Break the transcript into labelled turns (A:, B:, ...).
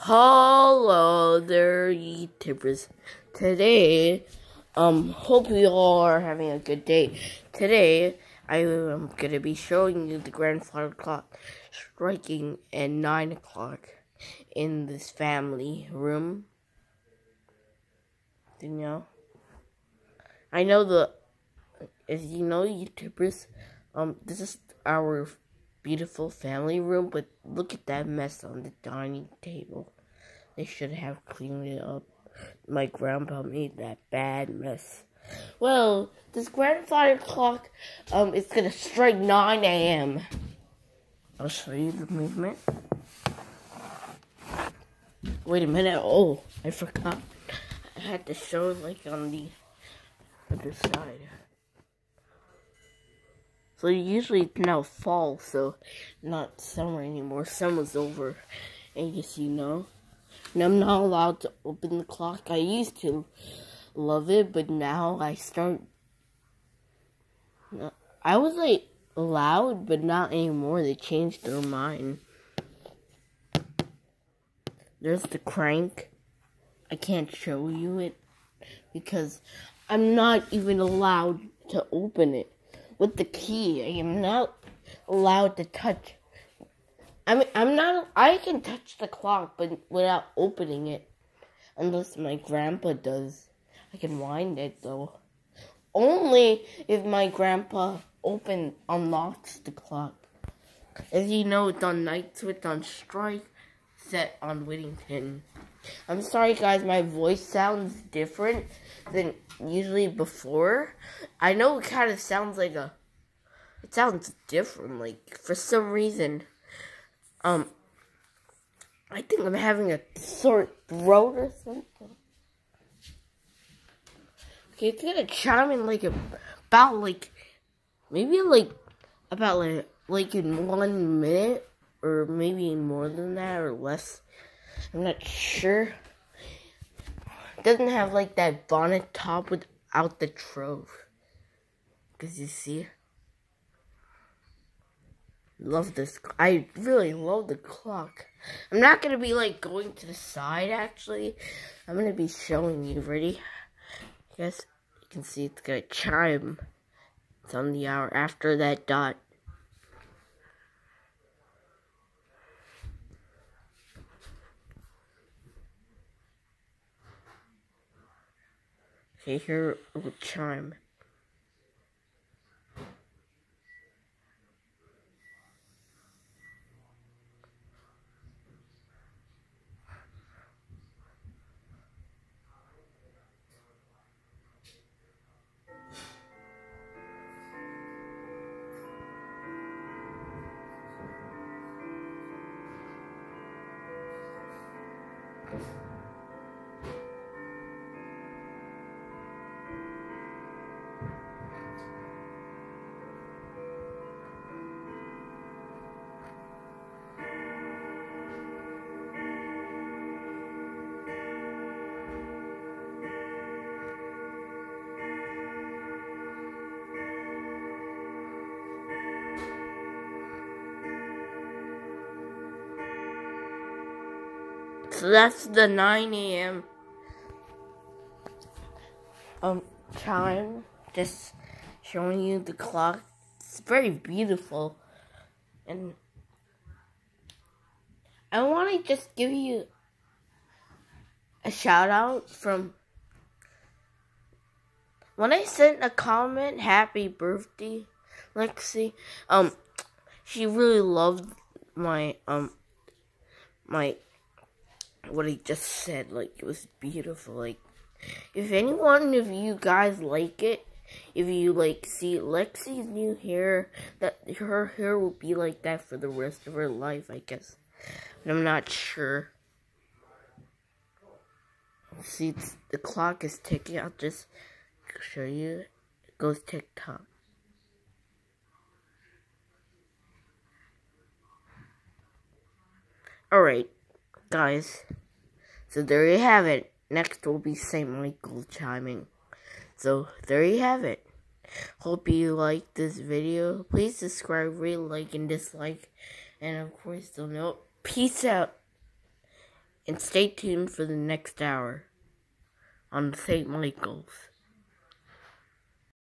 A: Hello there, YouTubers. Today, hope you all are having a good day. Today, I am gonna be showing you the grandfather clock striking at 9 o'clock in this family room. You know, as you know, YouTubers, this is our beautiful family room, but look at that mess on the dining table. They should have cleaned it up. My grandpa made that bad mess. Well, this grandfather clock, is gonna strike 9 a.m. I'll show you the movement. Wait a minute. Oh, I forgot. I had to show it like on the other side. So usually it's now fall, so not summer anymore. Summer's over, I guess you know. And I'm not allowed to open the clock. I used to love it, but now I was like allowed, but not anymore. They changed their mind. There's the crank. I can't show you it because I'm not even allowed to open it. With the key, I am not allowed to touch. I can touch the clock, but without opening it. Unless my grandpa does. I can wind it, though. Only if my grandpa unlocks the clock. As you know, it's on night switch on strike, set on Whittington. I'm sorry, guys, my voice sounds different than usually before. I know it kind of sounds like it sounds different, like, for some reason. I think I'm having a sore throat or something. Okay, it's gonna chime in, maybe in 1 minute, or maybe more than that, or less. I'm not sure. It doesn't have, like, that bonnet top without the trove. Because you see? Love this. I really love the clock. I'm not going to be, like, going to the side, actually. I'm going to be showing you. Ready? Yes, you can see it's going to chime. It's on the hour after that dot. Okay, here it will chime. So that's the 9 a.m. chime. Just showing you the clock. It's very beautiful. And I want to just give you a shout out from when I sent a comment, happy birthday, Lexi. She really loved my what I just said. Like, it was beautiful. Like, if any one of you guys like it, if you like see Lexi's new hair, that her hair will be like that for the rest of her life, I guess. But I'm not sure. See, the clock is ticking. I'll just show you. It goes tick-tock. Alright, guys. So there you have it. Next will be St. Michael chiming. So there you have it. Hope you liked this video. Please subscribe, rate, like, and dislike. And of course, don't know. Peace out. And stay tuned for the next hour on St. Michael's.